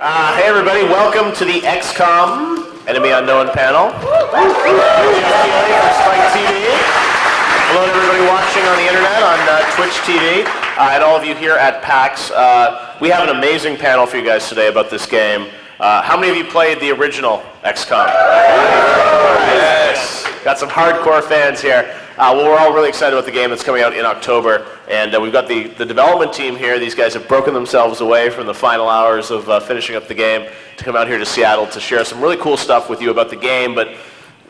Hey everybody, welcome to the XCOM Enemy Unknown panel. Hello to everybody watching on the internet, on Twitch TV, and all of you here at PAX. We have an amazing panel for you guys today about this game. How many of you played the original XCOM? Yes. Got some hardcore fans here. Well, we're all really excited about the game that's coming out in October, and we've got the development team here. These guys have broken themselves away from the final hours of finishing up the game to come out here to Seattle to share some really cool stuff with you about the game. But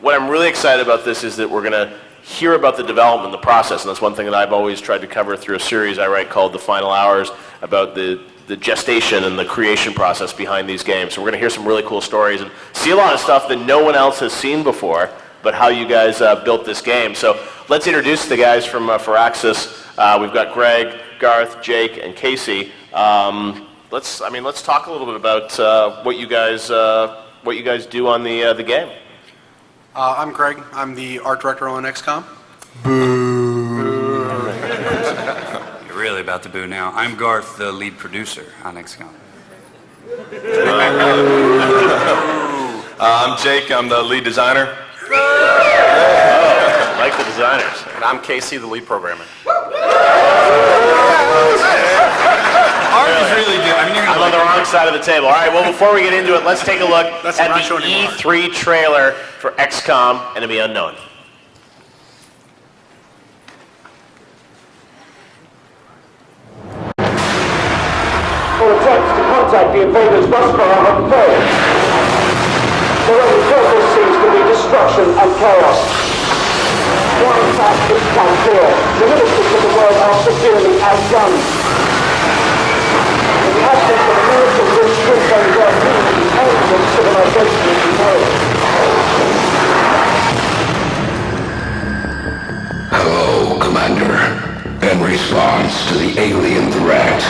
what I'm really excited about this is that we're going to hear about the development, the process, and that's one thing that I've always tried to cover through a series I write called The Final Hours, about the gestation and the creation process behind these games. So we're going to hear some really cool stories and see a lot of stuff that no one else has seen before, but how you guys built this game. So let's introduce the guys from Firaxis. We've got Greg, Garth, Jake, and Casey. Let's talk a little bit about what you guys do on the game. I'm Greg. I'm the art director on XCOM. You're really about to boo now. I'm Garth, the lead producer on XCOM. I'm Jake. I'm the lead designer. Like the designers. And I'm Casey, the lead programmer. Art is really good. I mean, I'm on the wrong side of the table. All right, well, before we get into it, let's take a look at the E3 trailer for XCOM Enemy Unknown. For attempts to contact the invaders thus far have failed. Their only purpose seems to be destruction and chaos. One fact is quite clear. The ministers of the world are severely outgunned. In the absence of a miracle which should then their means, the end of civilization is known. Hello, Commander. In response to the alien threat,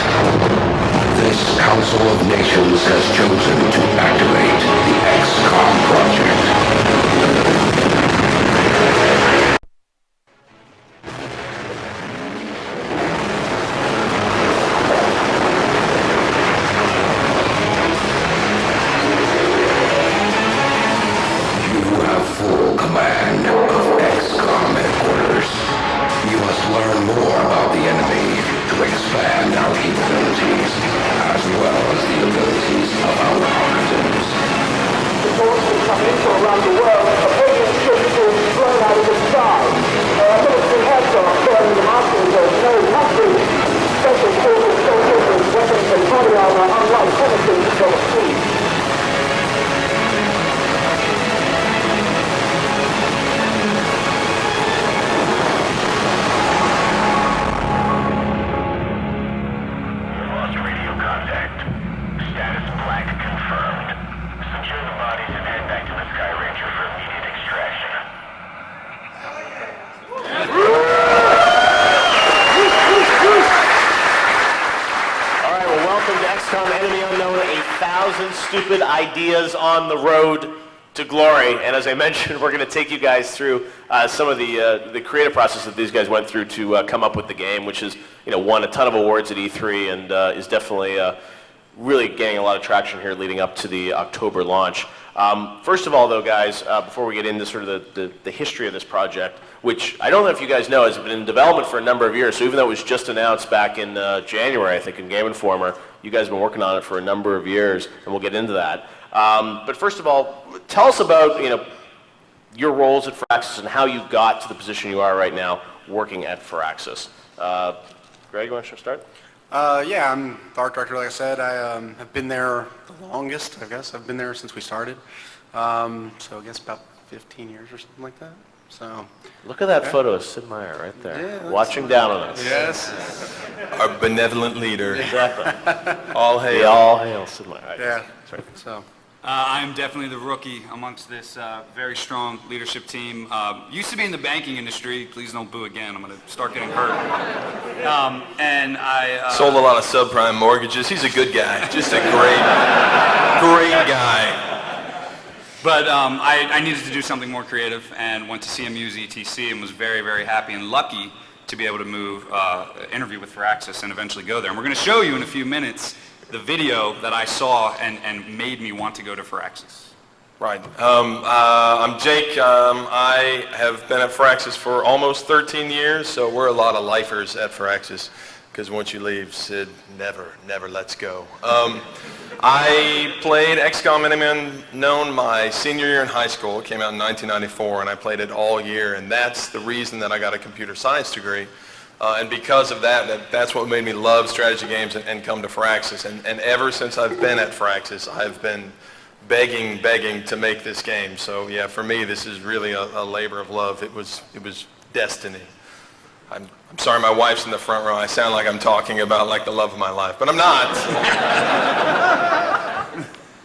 this Council of Nations has chosen to activate the XCOM project. You have full command of XCOM headquarters. You must learn more about the enemy to expand our capabilities, as well as the abilities of our partners. The thoughts will come in from around the world, a alien ships being blown out of the sky. Military aircraft burning the mountains of no nothing. Special forces soldiers with weapons and body armor unlike anything you've seen. Stupid ideas on the road to glory, and as I mentioned, we're going to take you guys through some of the creative process that these guys went through to come up with the game, which is, won a ton of awards at E3 and is definitely really gaining a lot of traction here leading up to the October launch. First of all, though, guys, before we get into sort of the history of this project, which I don't know if you guys know has been in development for a number of years, so even though it was just announced back in January, I think, in Game Informer, you guys have been working on it for a number of years, and we'll get into that. But first of all, tell us about your roles at Firaxis and how you got to the position you are right now working at Firaxis. Greg, you want to start? Yeah, I'm the art director, like I said. I have been there the longest, I guess. I've been there since we started. So I guess about 15 years or something like that. So look at that photo of Sid Meier right there, watching down on us. Yes. Our benevolent leader. Exactly. All hail. We all hail Sid Meier. Right. Yeah. Right. So. I'm definitely the rookie amongst this very strong leadership team. Used to be in the banking industry. Please don't boo again. I'm going to start getting hurt. And I sold a lot of subprime mortgages. He's a good guy. Just a great guy. But I needed to do something more creative and went to CMU's ETC and was very, very happy and lucky to be able to move, interview with Firaxis and eventually go there. And we're going to show you in a few minutes the video that I saw and made me want to go to Firaxis. Right. I'm Jake. I have been at Firaxis for almost 13 years, so we're a lot of lifers at Firaxis, because once you leave, Sid never lets go. I played XCOM Enemy Unknown my senior year in high school. It came out in 1994, and I played it all year, and that's the reason that I got a computer science degree. And because of that, that's what made me love strategy games and come to Firaxis. And ever since I've been at Firaxis, I've been begging to make this game. So yeah, for me, this is really a labor of love. It was destiny. I'm sorry my wife's in the front row. I sound like I'm talking about like the love of my life, but I'm not.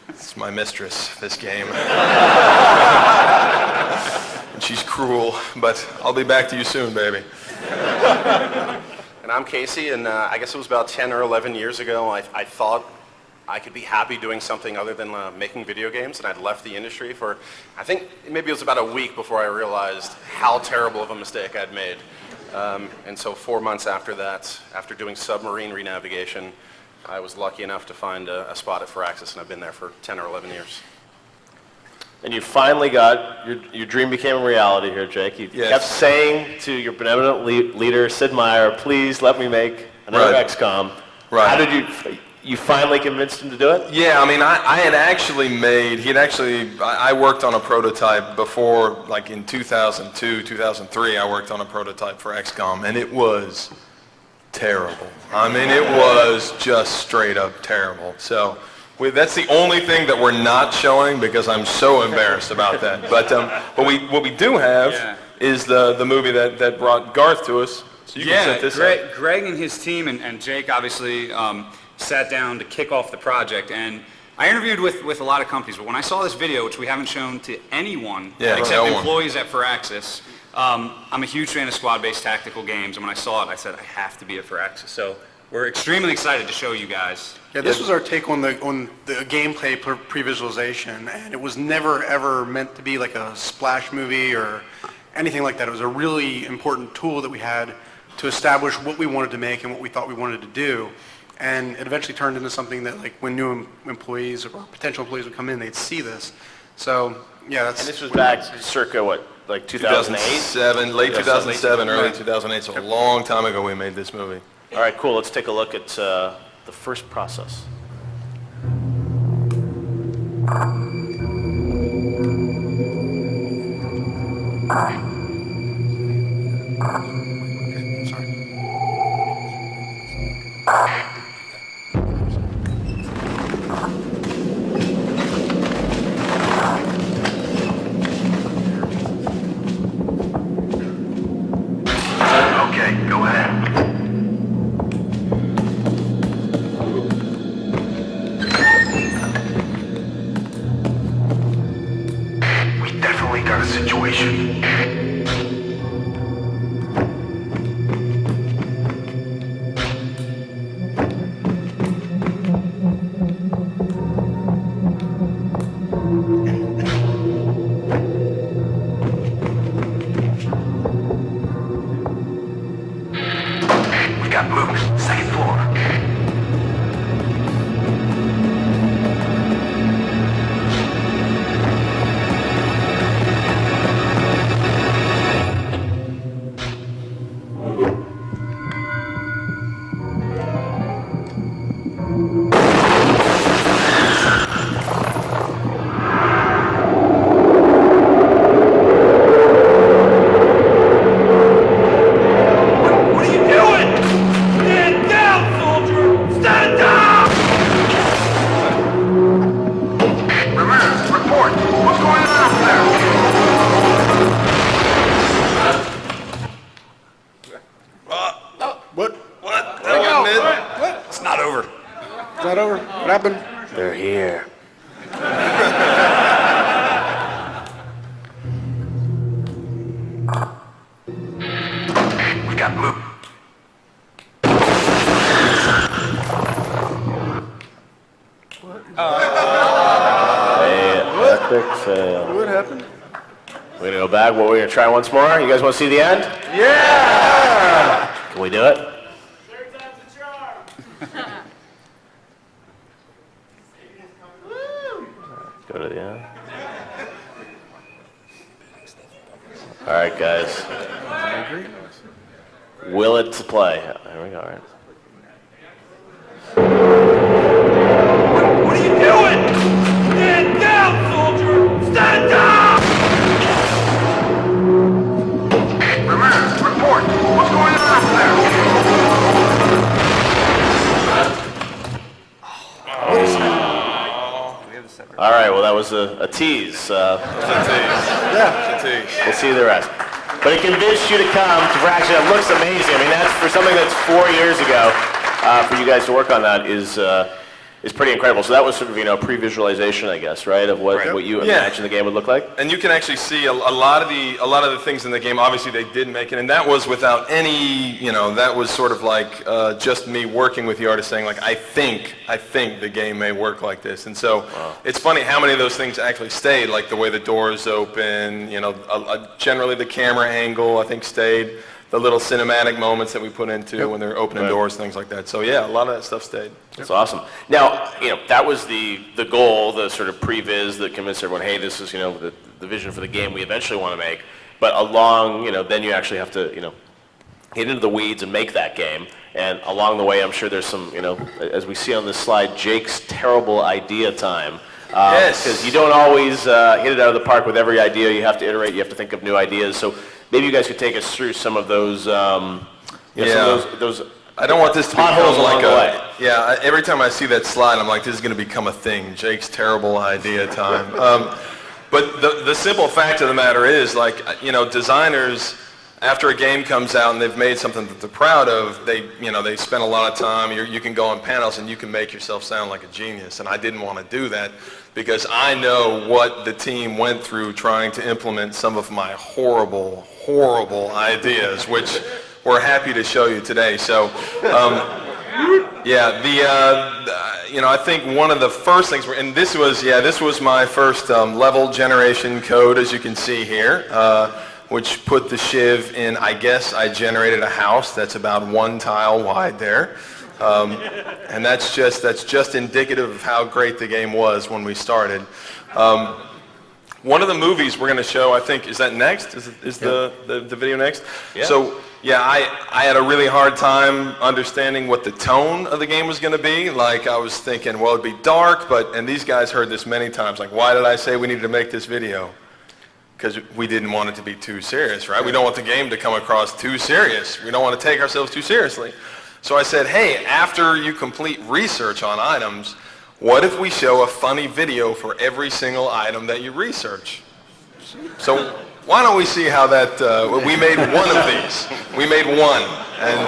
It's my mistress, this game. And she's cruel, but I'll be back to you soon, baby. And I'm Casey, and I guess it was about 10 or 11 years ago, I thought I could be happy doing something other than making video games, and I'd left the industry for, I think maybe it was about a week before I realized how terrible of a mistake I'd made. And so 4 months after that, after doing submarine renavigation, I was lucky enough to find a spot at Firaxis, and I've been there for 10 or 11 years. And you finally got, your dream became a reality here, Jake. You Yes. kept saying to your benevolent leader, Sid Meier, please let me make another Right. XCOM. Right. How did you finally convinced him to do it? Yeah, I mean, I had actually I worked on a prototype before, like in 2002, 2003, I worked on a prototype for XCOM, and it was terrible. I mean, it was just straight up terrible. So that's the only thing that we're not showing, because I'm so embarrassed about that. But what we do have is the movie that brought Garth to us. So you can set this up. Greg and his team and Jake obviously sat down to kick off the project, and I interviewed with a lot of companies, but when I saw this video, which we haven't shown to anyone except no one. employees at Firaxis, I'm a huge fan of squad-based tactical games, and when I saw it, I said, I have to be at Firaxis. So we're extremely excited to show you guys. Yeah, this was our take on the gameplay pre-visualization, and it was never ever meant to be like a splash movie or anything like that. It was a really important tool that we had to establish what we wanted to make and what we thought we wanted to do. And it eventually turned into something that, like, when new employees or potential employees would come in, they'd see this. So yeah, that's. And this was back circa what, like 2008? 2007, late 2007, early Right. 2008, so a long time ago we made this movie. All right, cool. Let's take a look at the first process. Okay, go ahead. We definitely got a situation. We got moves, second floor. What are you doing? Stand down, soldier! Stand down! Ramirez, report. What's going on out there? What? It's not over. Is that over? What happened? They're here. We got move. Epic fail. What happened? We're gonna go back. What, we're gonna try once more? You guys want to see the end? Yeah! Can we do it? Go to the end. All right, guys. Will it play? There we go. All right. What are you doing? Stand down, soldier! Stand down! Report. What's going on up there? All right, well, that was a tease. Yeah. We'll see the rest. But it convinced you to come to Fraction. It looks amazing. I mean, that's for something that's 4 years ago. For you guys to work on that is pretty incredible. So that was sort of pre-visualization, I guess, right, of what you imagined the game would look like. And you can actually see a lot of the things in the game. Obviously, they did make it, and that was without any, that was sort of like just me working with the artist, saying like, I think the game may work like this. And so it's funny how many of those things actually stayed, like the way the doors open, generally the camera angle, I think stayed. The little cinematic moments that we put into when they're opening doors, things like that. So yeah, a lot of that stuff stayed. That's awesome. Now, that was the goal, the sort of previs that convinced everyone, hey, this is, the vision for the game we eventually want to make. But along, then you actually have to, get into the weeds and make that game. And along the way, I'm sure there's some, as we see on this slide, Jake's terrible idea time. Yes. Because you don't always hit it out of the park with every idea. You have to iterate. You have to think of new ideas. So maybe you guys could take us through some of those, some of those I don't want this to potholes become along like the way. every time I see that slide, I'm like, this is going to become a thing. Jake's terrible idea time. But the simple fact of the matter is, designers, after a game comes out and they've made something that they're proud of, they spend a lot of time. You can go on panels and you can make yourself sound like a genius. And I didn't want to do that because I know what the team went through trying to implement some of my horrible ideas, which we're happy to show you today. So, I think one of the first things, and this was my first level generation code, as you can see here, which put the shiv in. I guess I generated a house that's about 1 tile wide there. And that's just indicative of how great the game was when we started. One of the movies we're going to show, I think, is that next? Is the video next? Yeah. So, I had a really hard time understanding what the tone of the game was going to be. Like, I was thinking, well, it'd be dark, and these guys heard this many times. Like, why did I say we needed to make this video? Because we didn't want it to be too serious, right? We don't want the game to come across too serious. We don't want to take ourselves too seriously. So I said, hey, after you complete research on items, what if we show a funny video for every single item that you research? So why don't we see how that, we made one of these. We made one, and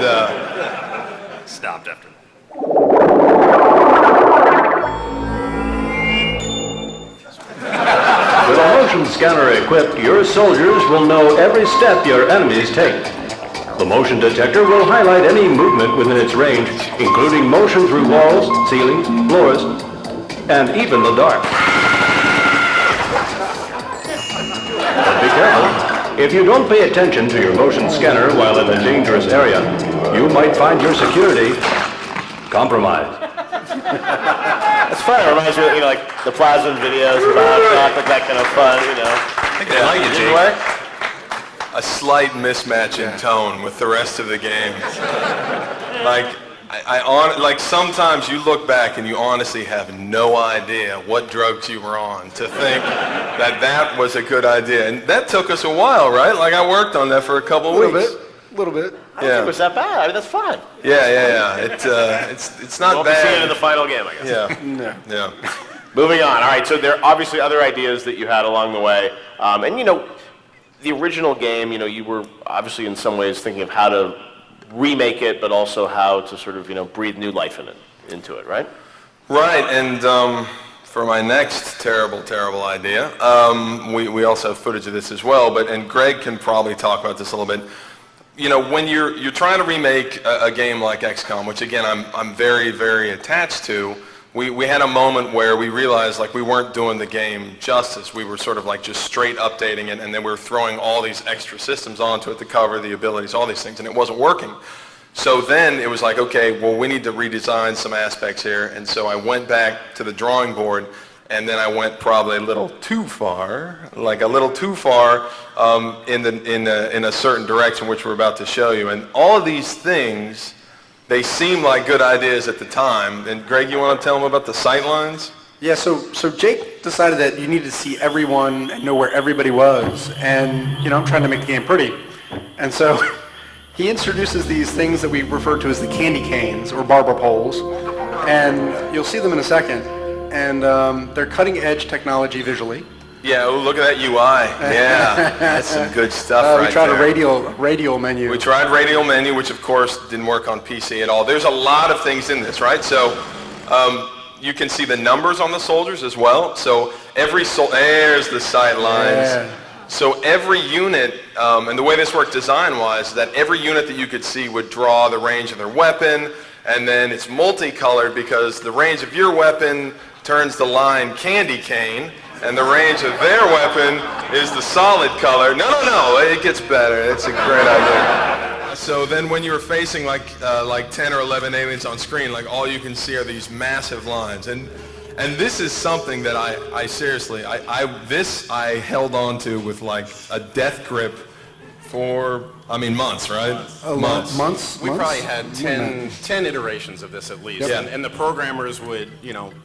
Stopped after that. With a motion scanner equipped, your soldiers will know every step your enemies take. The motion detector will highlight any movement within its range, including motion through walls, ceilings, floors, and even the dark. But be careful. If you don't pay attention to your motion scanner while in a dangerous area, you might find your security compromised. It's fun. It reminds me of, like the Plasma videos about that kind of fun, I think they like it, Jake. A slight mismatch in tone with the rest of the game. Like sometimes you look back and you honestly have no idea what drugs you were on to think that was a good idea. And that took us a while, right? Like I worked on that for a couple weeks. A little bit. I don't think it was that bad. I mean, that's fun. Yeah. It's not We'll bad. see it in the final game, I guess. Yeah. Moving on. All right, so there are obviously other ideas that you had along the way. The original game, you were obviously in some ways thinking of how to remake it, but also how to sort of, breathe new life into it, right? Right, and for my next terrible idea, we also have footage of this as well, and Greg can probably talk about this a little bit. When you're trying to remake a game like XCOM, which again I'm very, very attached to, we had a moment where we realized like we weren't doing the game justice. We were sort of like just straight updating it, and then we were throwing all these extra systems onto it, the cover, the abilities, all these things, and it wasn't working. So then it was like, okay, well, we need to redesign some aspects here, and so I went back to the drawing board and then I went probably a little too far, in a certain direction, which we're about to show you. And all of these things, they seem like good ideas at the time. And Greg, you want to tell them about the sight lines? Yeah, so Jake decided that you needed to see everyone and know where everybody was. And, I'm trying to make the game pretty. And so he introduces these things that we refer to as the candy canes or barber poles. And you'll see them in a second. And they're cutting edge technology visually. Yeah, oh, look at that UI. Yeah, that's some good stuff right there. We tried a radial menu. We tried radial menu, which of course didn't work on PC at all. There's a lot of things in this, right? So you can see the numbers on the soldiers as well. So there's the sight lines. Yeah. So every unit, and the way this worked design-wise, is that every unit that you could see would draw the range of their weapon, and then it's multicolored because the range of your weapon turns the line candy cane, and the range of their weapon is the solid color. No, it gets better. It's a great idea. So then when you're facing like 10 or 11 aliens on screen, like all you can see are these massive lines. And this is something that I seriously, I held on to with like a death grip for, months, right? Months? We probably had 10 iterations of this at least. Yep. And the programmers would,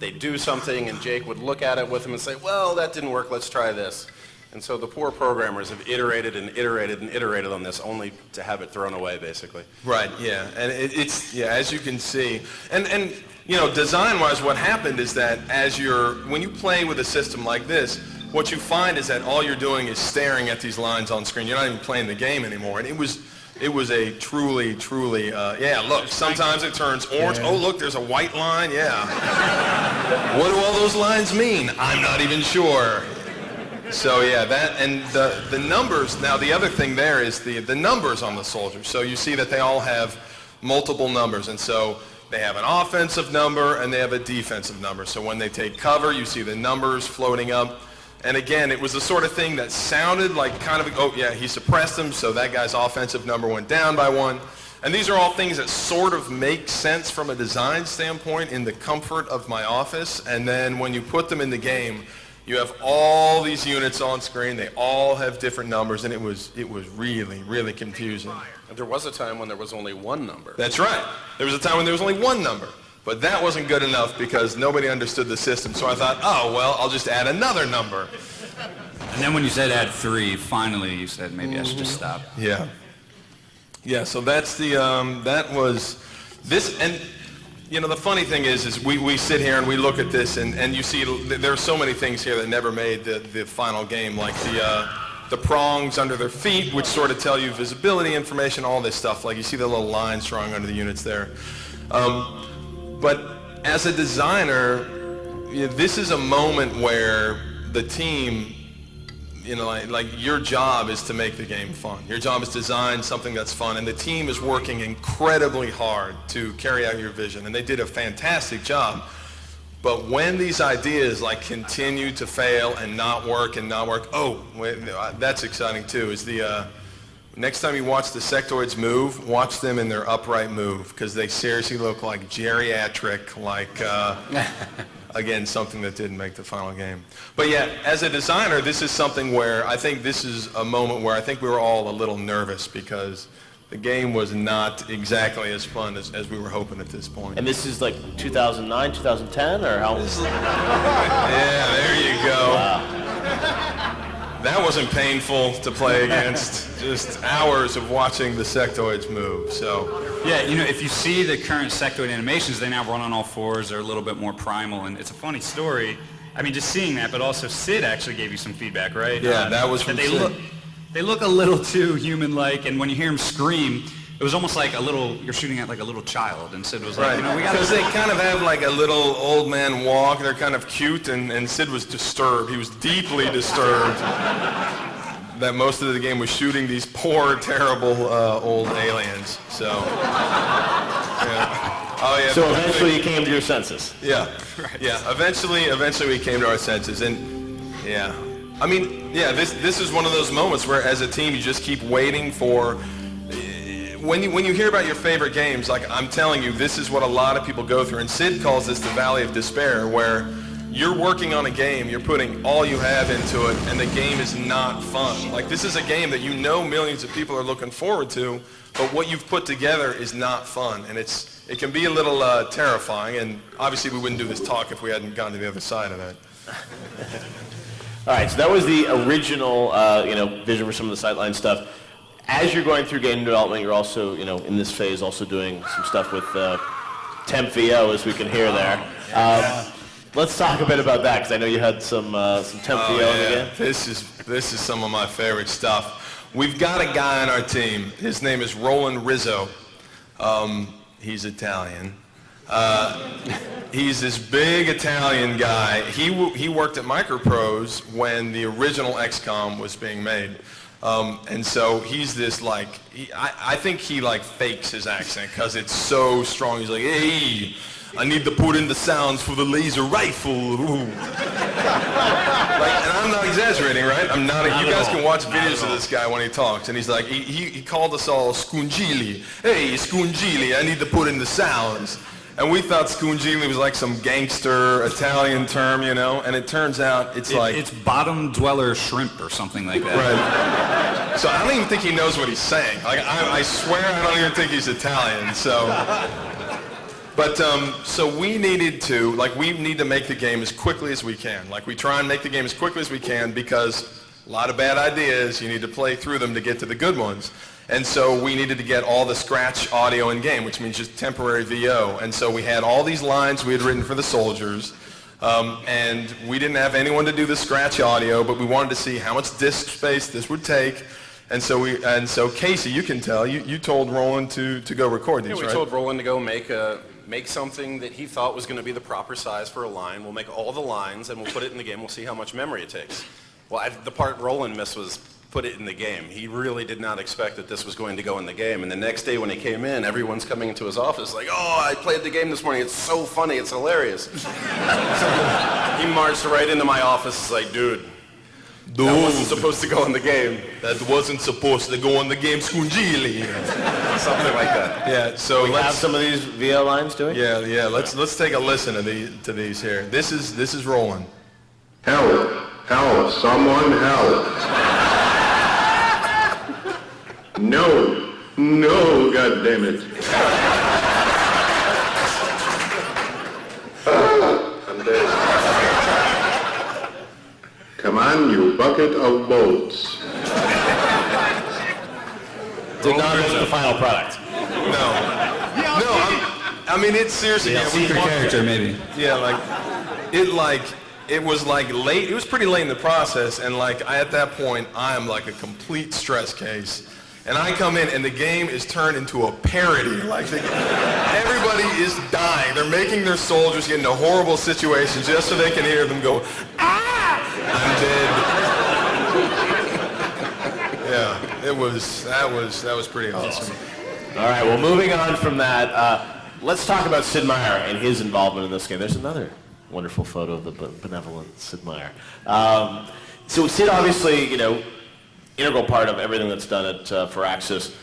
they'd do something and Jake would look at it with them and say, well, that didn't work, let's try this. And so the poor programmers have iterated and iterated and iterated on this only to have it thrown away, basically. Right, yeah. And it's as you can see. And design-wise, what happened is that when you play with a system like this, what you find is that all you're doing is staring at these lines on screen. You're not even playing the game anymore. And it was a truly, look, sometimes it turns orange. Yeah. Oh, look, there's a white line, yeah. What do all those lines mean? I'm not even sure. So yeah, that, and the numbers, now the other thing there is the numbers on the soldiers. So you see that they all have multiple numbers, and so they have an offensive number and they have a defensive number. So when they take cover, you see the numbers floating up. And again, it was the sort of thing that sounded like he suppressed them, so that guy's offensive number went down by 1. And these are all things that sort of make sense from a design standpoint in the comfort of my office. And then when you put them in the game, you have all these units on screen. They all have different numbers, and it was really, really confusing. And there was a time when there was only one number. That's right. There was a time when there was only one number. But that wasn't good enough because nobody understood the system. So I thought, I'll just add another number. And then when you said add 3, finally you said maybe I should just stop. Yeah. Yeah, so that's that was this. And, the funny thing is we sit here and we look at this and you see there are so many things here that never made the final game, like the prongs under their feet, which sort of tell you visibility information, all this stuff. Like you see the little lines drawing under the units there. But as a designer, this is a moment where the team, like your job is to make the game fun. Your job is to design something that's fun, and the team is working incredibly hard to carry out your vision, and they did a fantastic job. But when these ideas continue to fail and not work, that's exciting too, is next time you watch the sectoids move, watch them in their upright move, because they seriously look like geriatric, again, something that didn't make the final game. But yeah, as a designer, this is something where I think this is a moment where I think we were all a little nervous because the game was not exactly as fun as we were hoping at this point. And this is 2009, 2010, or how? Yeah, there you go. Wow. That wasn't painful to play against. Just hours of watching the sectoids move. So yeah, if you see the current sectoid animations, they now run on all fours. They're a little bit more primal, and it's a funny story. Just seeing that, but also Sid actually gave you some feedback, right? Yeah, that was from Sid. They look a little too human-like, and when you hear him scream, it was almost like you're shooting at a little child, and Sid was like, right. we got because they kind of have a little old man walk. They're kind of cute, and Sid was disturbed. He was deeply disturbed that most of the game was shooting these poor, terrible old aliens. So, yeah. Oh yeah. So eventually you came to your senses. Yeah. Right. Yeah. Eventually we came to our senses, and yeah. This is one of those moments where, as a team, you just keep waiting for. When you hear about your favorite games, I'm telling you, this is what a lot of people go through. And Sid calls this the Valley of Despair, where you're working on a game, you're putting all you have into it, and the game is not fun. Like, this is a game that you know millions of people are looking forward to, but what you've put together is not fun, and it can be a little terrifying, and obviously we wouldn't do this talk if we hadn't gotten to the other side of that. All right, so that was the original, vision for some of the sideline stuff. As you're going through game development, you're also, in this phase, also doing some stuff with temp VO, as we can hear there. Let's talk a bit about that, because I know you had some temp VO in the game. This is some of my favorite stuff. We've got a guy on our team. His name is Roland Rizzo. He's Italian. He's this big Italian guy. He worked at Microprose when the original XCOM was being made. And so he's this I think he fakes his accent because it's so strong. He's like, hey, I need to put in the sounds for the laser rifle. Ooh. And I'm not exaggerating, right? I'm not. You guys can watch videos of this guy when he talks, and he's like, he called us all scungili. Hey, scungili, I need to put in the sounds. And we thought scungili was like some gangster Italian term, and it turns out it's bottom dweller shrimp or something like that. Right. So I don't even think he knows what he's saying. I swear I don't even think he's Italian. So, but so we need to make the game as quickly as we can. We try and make the game as quickly as we can because a lot of bad ideas, you need to play through them to get to the good ones. And so we needed to get all the scratch audio in game, which means just temporary VO. And so we had all these lines we had written for the soldiers, and we didn't have anyone to do the scratch audio, but we wanted to see how much disk space this would take. And so Casey, you can tell, you told Roland to go record these, right? We told Roland to go make something that he thought was going to be the proper size for a line. We'll make all the lines, and we'll put it in the game. We'll see how much memory it takes. Well, the part Roland missed was put it in the game. He really did not expect that this was going to go in the game. And the next day when he came in, everyone's coming into his office like, oh, I played the game this morning. It's so funny. It's hilarious. So he marched right into my office. It's like, dude, that wasn't supposed to go in the game. That wasn't supposed to go in the game, scungili. Something like that. Yeah, so We have some of these VO lines doing? Yeah, let's take a listen to these here. This is Roland. Help, someone help. No, God damn it. I'm dead. Come on, you bucket of bolts. Did not make the final product. I mean, it's seriously. Secret character, maybe. Yeah, it was late. It was pretty late in the process, and at that point, I am like a complete stress case. And I come in, and the game is turned into a parody. Everybody is dying. They're making their soldiers get into horrible situations just so they can hear them go, ah! I'm dead. Yeah, that was pretty awesome. All right, well, moving on from that, let's talk about Sid Meier and his involvement in this game. There's another wonderful photo of the benevolent Sid Meier. So Sid, obviously, integral part of everything that's done at Firaxis.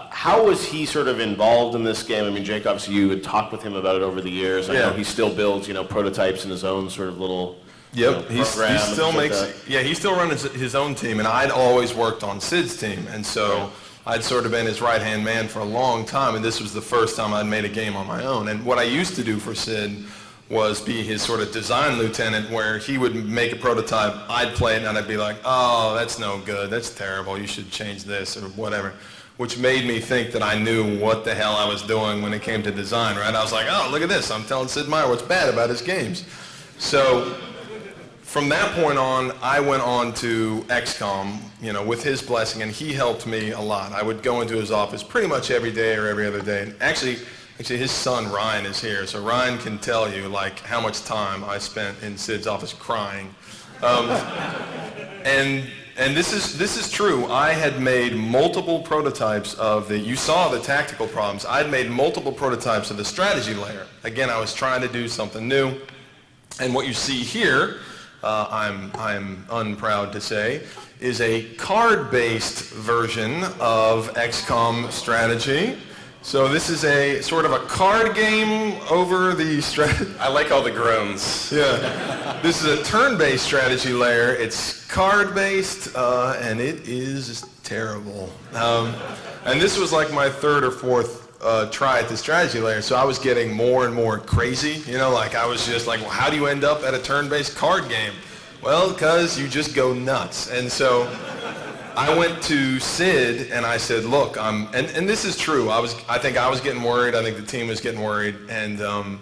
How was he sort of involved in this game? I mean, Jake, obviously you had talked with him about it over the years. I know he still builds, prototypes in his own sort of little he still runs his own team, and I'd always worked on Sid's team, and so I'd sort of been his right-hand man for a long time, and this was the first time I'd made a game on my own. And what I used to do for Sid was be his sort of design lieutenant, where he would make a prototype, I'd play it, and I'd be like, oh, that's no good, that's terrible, you should change this, or whatever, which made me think that I knew what the hell I was doing when it came to design, right? I was like, oh, look at this, I'm telling Sid Meier what's bad about his games. So from that point on, I went on to XCOM, with his blessing, and he helped me a lot. I would go into his office pretty much every day or every other day, and actually his son Ryan is here, so Ryan can tell you how much time I spent in Sid's office crying. And this is true. I had made multiple prototypes of you saw the tactical problems. I'd made multiple prototypes of the strategy layer. Again, I was trying to do something new. And what you see here, I'm unproud to say, is a card-based version of XCOM strategy. So this is a sort of a card game over the strategy. I like all the groans. Yeah. This is a turn-based strategy layer. It's card-based, and it is terrible. And this was like my third or fourth try at the strategy layer, so I was getting more and more crazy. You know, like I was just like, well, how do you end up at a turn-based card game? Well, because you just go nuts. And so I went to Sid and I said, look, and this is true. I think I was getting worried. I think the team was getting worried. And so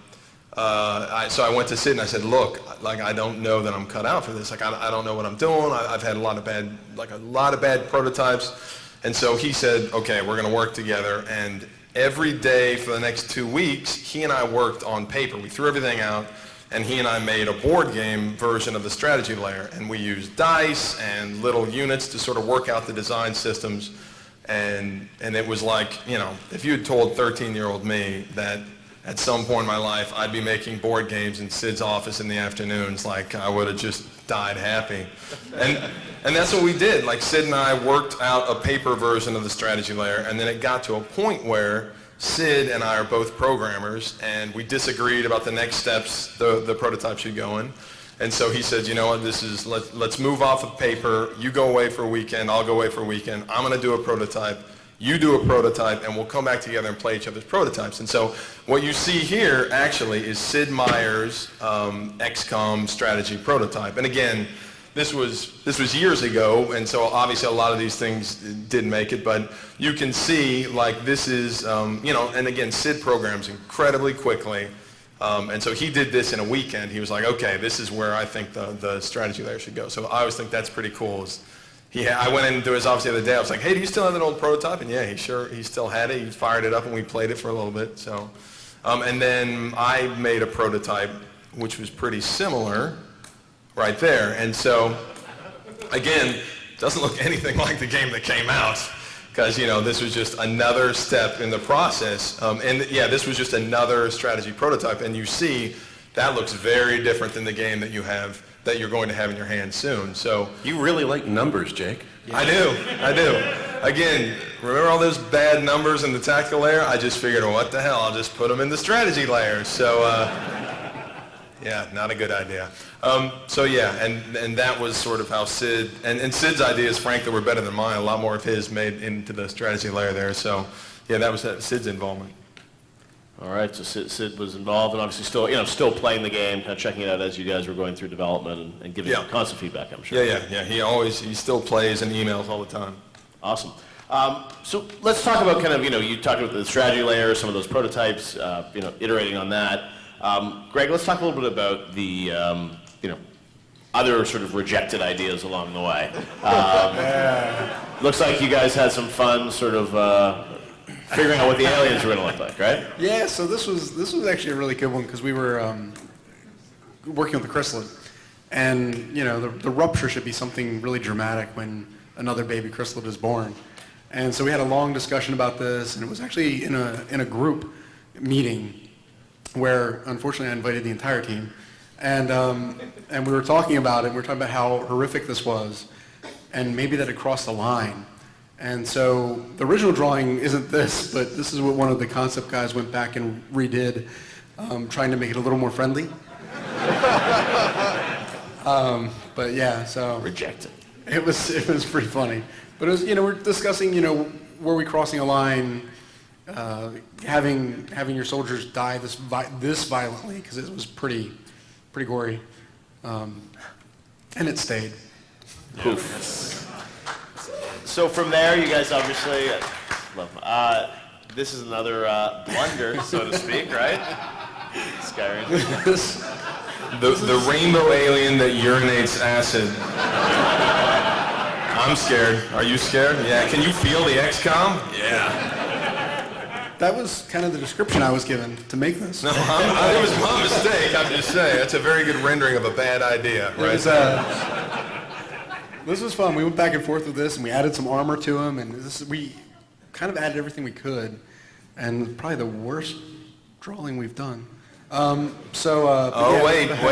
I went to Sid and I said, look, like I don't know that I'm cut out for this. Like I don't know what I'm doing. I've had a lot of bad prototypes. And so he said, okay, we're going to work together. And every day for the next 2 weeks, he and I worked on paper. We threw everything out. And he and I made a board game version of the strategy layer. And we used dice and little units to sort of work out the design systems. And it was like, you know, if you had told 13-year-old me that at some point in my life I'd be making board games in Sid's office in the afternoons, like I would have just died happy. And that's what we did. Like Sid and I worked out a paper version of the strategy layer. And then it got to a point where Sid and I are both programmers, and we disagreed about the next steps the prototype should go in. And so he said, you know what, let's move off of paper. You go away for a weekend, I'll go away for a weekend. I'm going to do a prototype. You do a prototype, and we'll come back together and play each other's prototypes. And so what you see here actually is Sid Meier's XCOM strategy prototype. And again, this was years ago, and so obviously a lot of these things didn't make it, but you can see, like, this is, you know, and again, Sid programs incredibly quickly, and so he did this in a weekend. He was like, okay, this is where I think the strategy layer should go. So I always think that's pretty cool. I went into his office the other day, I was like, hey, do you still have that old prototype? And yeah, he still had it. He fired it up, and we played it for a little bit, so. And then I made a prototype, which was pretty similar, right there. And so, again, it doesn't look anything like the game that came out, because, you know, this was just another step in the process. And yeah, this was just another strategy prototype. And you see, that looks very different than the game that you're going to have in your hands soon. So You really like numbers, Jake. I do. Again, remember all those bad numbers in the tactical layer? I just figured, well, what the hell? I'll just put them in the strategy layer. So, yeah, not a good idea. So yeah, and that was sort of how Sid, and Sid's ideas, frankly, were better than mine. A lot more of his made into the strategy layer there. So yeah, that was Sid's involvement. All right, so Sid was involved and obviously still playing the game, kind of checking it out as you guys were going through development and giving constant feedback, I'm sure. Yeah. He still plays and emails all the time. Awesome. So let's talk about kind of, you talked about the strategy layer, some of those prototypes, iterating on that. Greg, let's talk a little bit about the, other sort of rejected ideas along the way. Looks like you guys had some fun sort of figuring out what the aliens were going to look like, right? Yeah, so this was actually a really good one because we were working with the chrysalid. And, the rupture should be something really dramatic when another baby chrysalid is born. And so we had a long discussion about this, and it was actually in a group meeting where, unfortunately, I invited the entire team. And we were talking about it, and we were talking about how horrific this was, and maybe that had crossed the line. And so the original drawing isn't this, but this is what one of the concept guys went back and redid, trying to make it a little more friendly. But yeah, so Rejected. it was pretty funny. But it was, we're discussing, were we crossing a line, having your soldiers die this violently, because it was pretty gory, and it stayed. Oof. So from there, you guys obviously, this is another blunder, so to speak, right? Skyrim. The rainbow alien that urinates acid. I'm scared. Are you scared? Yeah. Can you feel the XCOM? Yeah. That was kind of the description I was given to make this. No, it was my mistake. I'm just saying. That's a very good rendering of a bad idea, right? This was fun. We went back and forth with this, and we added some armor to him, and we kind of added everything we could, and probably the worst drawing we've done. Wait,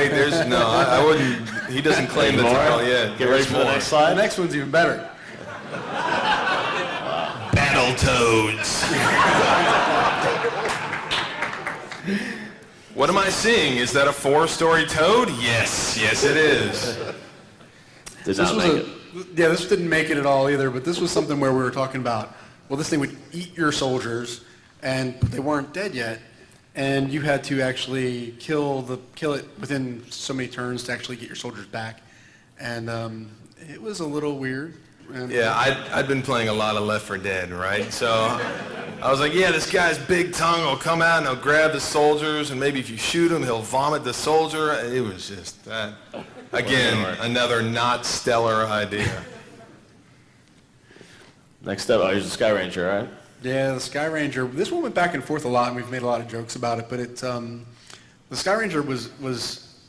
there's, no, I wouldn't, he doesn't claim the title yet. Get ready for the next slide. The next one's even better. Battletoads. What am I seeing? Is that a 4-story toad? Yes, yes it is. Did not make it. Yeah, this didn't make it at all either, but this was something where we were talking about, well, this thing would eat your soldiers, but they weren't dead yet, and you had to actually kill it within so many turns to actually get your soldiers back. And it was a little weird. And Yeah, I'd been playing a lot of Left 4 Dead, right? So I was like, yeah, this guy's big tongue will come out and he'll grab the soldiers, and maybe if you shoot him, he'll vomit the soldier. It was just that. Again, another not stellar idea. Next up, here's the Sky Ranger, right? Yeah, the Sky Ranger. This one went back and forth a lot, and we've made a lot of jokes about it. But the Sky Ranger was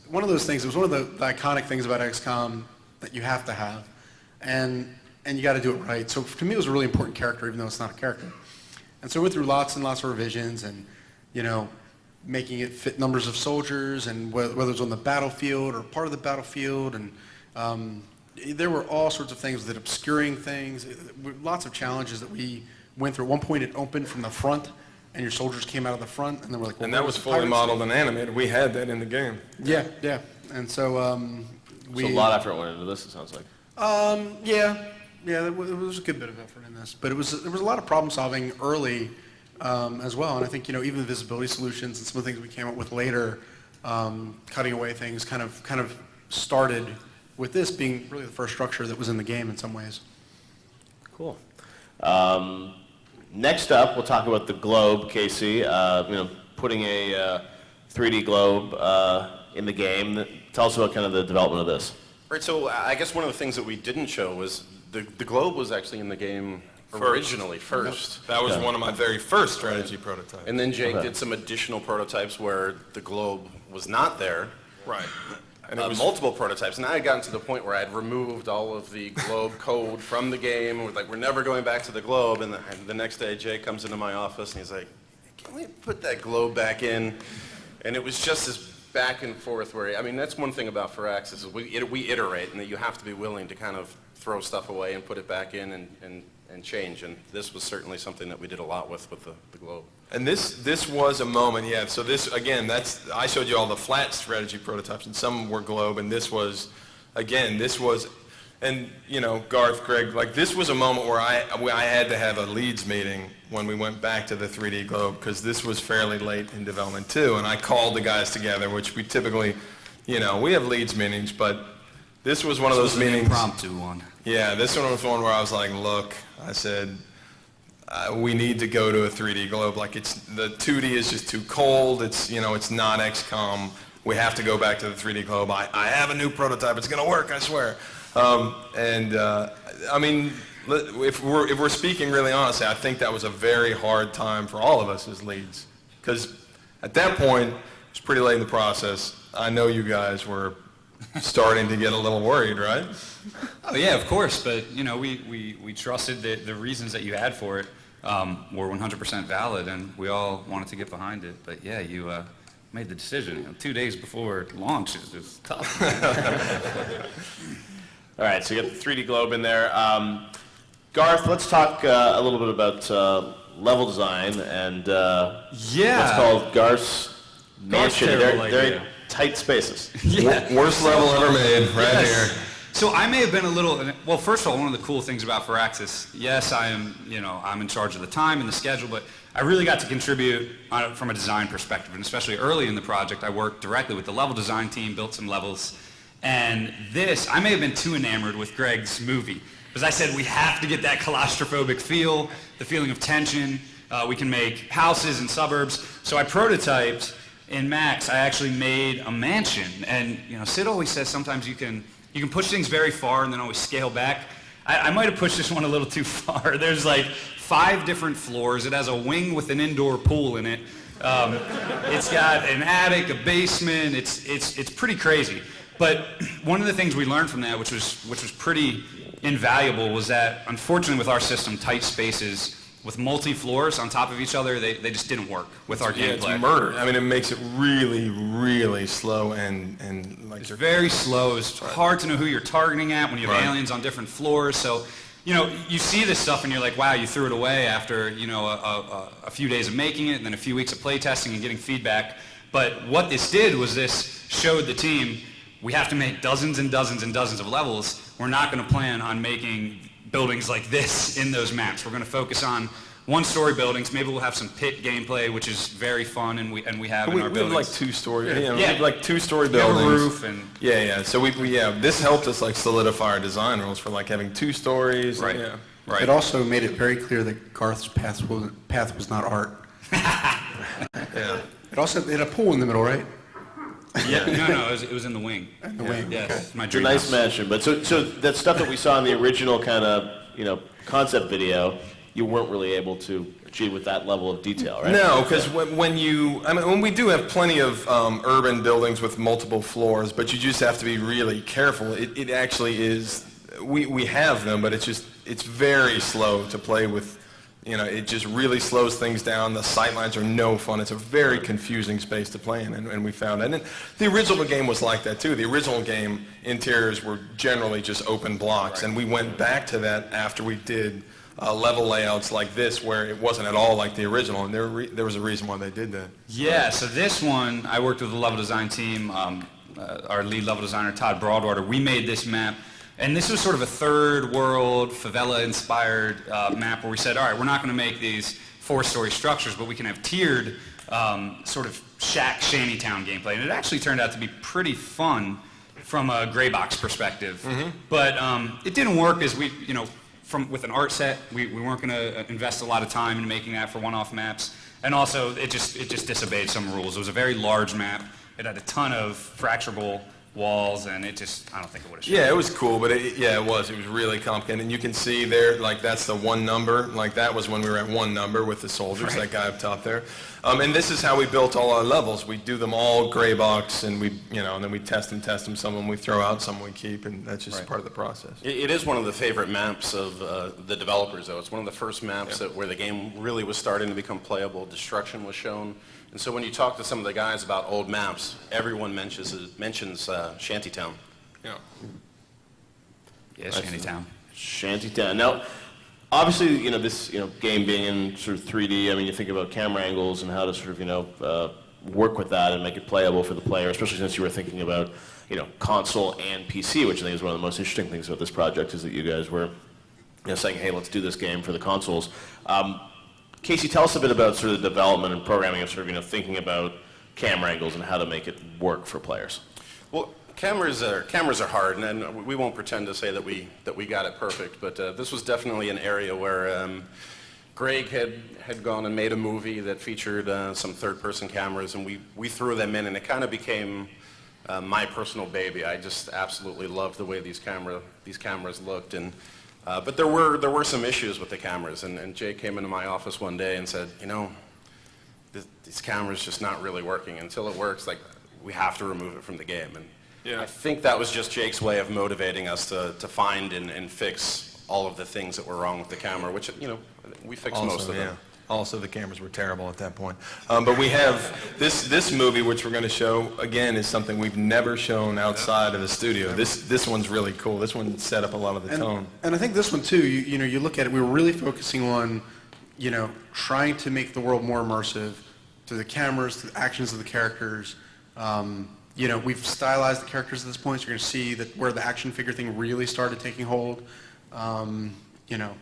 one of those things. It was one of the iconic things about XCOM that you have to have, and you got to do it right. So to me, it was a really important character, even though it's not a character. And so we went through lots and lots of revisions, and making it fit numbers of soldiers, and whether it was on the battlefield or part of the battlefield, and there were all sorts of things that obscuring things, lots of challenges that we went through. At one point, it opened from the front, and your soldiers came out of the front, and they were like, well, And that was fully modeled and animated. We had that in the game. Yeah. And so So a lot of effort went into this, it sounds like. Yeah, there was a good bit of effort in this, but there was a lot of problem solving early as well, and I think even the visibility solutions and some of the things we came up with later, cutting away things, kind of started with this being really the first structure that was in the game in some ways. Cool. Next up, we'll talk about the globe, Casey. Putting a 3D globe in the game. Tell us about kind of the development of this. Right, so I guess one of the things that we didn't show was the globe was actually in the game originally first. That was one of my very first strategy prototypes. And then Jake did some additional prototypes where the globe was not there. Right. And it was Multiple prototypes, and I had gotten to the point where I had removed all of the globe code from the game. We're never going back to the globe. And the next day, Jake comes into my office and he's like, "Can we put that globe back in?" And it was just this back and forth where, that's one thing about Firaxis is we iterate, and that you have to be willing to kind of throw stuff away and put it back in and change. And this was certainly something that we did a lot with the globe. And this was a moment, yeah. So this, again, I showed you all the flat strategy prototypes, and some were globe, and this was, and Garth, Greg, this was a moment where I had to have a leads meeting when we went back to the 3D globe, because this was fairly late in development too, and I called the guys together, which we typically, we have leads meetings, but this was one of those meetings. Impromptu one. Yeah, this one was one where I was like, look, I said, we need to go to a 3D globe. The 2D is just too cold. It's not XCOM. We have to go back to the 3D globe. I have a new prototype. It's going to work, I swear. If we're speaking really honestly, I think that was a very hard time for all of us as leads, because at that point, it's pretty late in the process. I know you guys were starting to get a little worried, right? Oh yeah, of course, but we trusted that the reasons that you had for it were 100% valid, and we all wanted to get behind it. But yeah, you made the decision 2 days before launch. It was tough. All right, so you got the 3D globe in there. Garth, let's talk a little bit about level design and what's called Garth's mansion. They're tight spaces. Worst level ever made, right here. So I may have been a little, well, first of all, one of the cool things about Firaxis, yes, I'm in charge of the time and the schedule, but I really got to contribute from a design perspective, and especially early in the project, I worked directly with the level design team, built some levels, and I may have been too enamored with Greg's movie, because I said we have to get that claustrophobic feel, the feeling of tension. We can make houses and suburbs. So I prototyped in Max. I actually made a mansion, and Sid always says sometimes you can push things very far and then always scale back. I might have pushed this one a little too far. There's 5 different floors. It has a wing with an indoor pool in it. It's got an attic, a basement. It's pretty crazy. But one of the things we learned from that, which was pretty invaluable, was that unfortunately with our system, tight spaces with multi-floors on top of each other, they just didn't work with our gameplay. It's murder. It makes it really, really slow and it's very slow. It's hard to know who you're targeting at when you have aliens on different floors. So you know, you see this stuff and you're like, wow, you threw it away after, you know, a few days of making it and then a few weeks of playtesting and getting feedback. But what this did was this showed the team, we have to make dozens and dozens and dozens of levels. We're not going to plan on making buildings like this in those maps. We're going to focus on one-story buildings. Maybe we'll have some pit gameplay, which is very fun, and we have in our buildings. We have like two-story, Yeah. we have like two-story We have a buildings. roof and Yeah. So this helped us like solidify our design rules for like having 2 stories. Right. Yeah. right. It also made it very clear that Garth's path was not art. Yeah. It also had a pool in the middle, right? Yeah, no, it was in the wing. In the wing. Yes, Okay. my It's a dream nice house. mansion, but so that stuff that we saw in the original kind of, you know, concept video, you weren't really able to achieve with that level of detail, right? No, because when we do have plenty of urban buildings with multiple floors, but you just have to be really careful. It actually is, we have them, but it's very slow to play with. You know, it just really slows things down. The sightlines are no fun. It's a very confusing space to play in, and we found that. And the original game was like that too. The original game interiors were generally just open blocks, and we went back to that after we did level layouts like this, where it wasn't at all like the original, and there was a reason why they did that. Yeah, so this one, I worked with the level design team, our lead level designer, Todd Broadwater. We made this map, and this was sort of a third world, favela-inspired map where we said, all right, we're not going to make these 4-story structures, but we can have tiered sort of shack shantytown gameplay. And it actually turned out to be pretty fun from a gray box perspective. But it didn't work as we, you know, with an art set, we weren't going to invest a lot of time in making that for one-off maps. And also, it just disobeyed some rules. It was a very large map. It had a ton of fracturable walls, and I don't think it would have shown. Yeah, it was cool, but it was really complicated. And you can see there, like that's the one number. Like that was when we were at one number with the soldiers, that guy up top there. And this is how we built all our levels. We do them all gray box, and and then we test them. Some of them we throw out, some we keep, and that's just part of the process. It is one of the favorite maps of the developers, though. It's one of the first maps where the game really was starting to become playable. Destruction was shown. And so when you talk to some of the guys about old maps, everyone mentions Shantytown. Yeah. Yeah, Shantytown. Shantytown. Now, obviously, you know, this, you know, game being in sort of 3D, I mean, you think about camera angles and how to sort of, you know, work with that and make it playable for the player, especially since you were thinking about, you know, console and PC, which I think is one of the most interesting things about this project, is that you guys were, you know, saying, hey, let's do this game for the consoles. Casey, tell us a bit about sort of the development and programming of sort of, you know, thinking about camera angles and how to make it work for players. Well, cameras are hard, and we won't pretend to say that we got it perfect. But this was definitely an area where Greg had gone and made a movie that featured some third-person cameras, and we threw them in, and it kind of became my personal baby. I just absolutely loved the way these cameras looked, and but there were some issues with the cameras, and Jay came into my office one day and said, you know, this camera's just not really working. Until it works, like, we have to remove it from the game. And I think that was just Jake's way of motivating us to find and fix all of the things that were wrong with the camera, which, you know, we fixed most of them. Also, the cameras were terrible at that point. But we have this movie, which we're going to show, again, is something we've never shown outside of the studio. This one's really cool. This one set up a lot of the tone. And I think this one, too, you know, you look at it, we were really focusing on, you know, trying to make the world more immersive, to the cameras, to the actions of the characters. You know, we've stylized the characters at this point, so you're going to see that where the action figure thing really started taking hold. You know,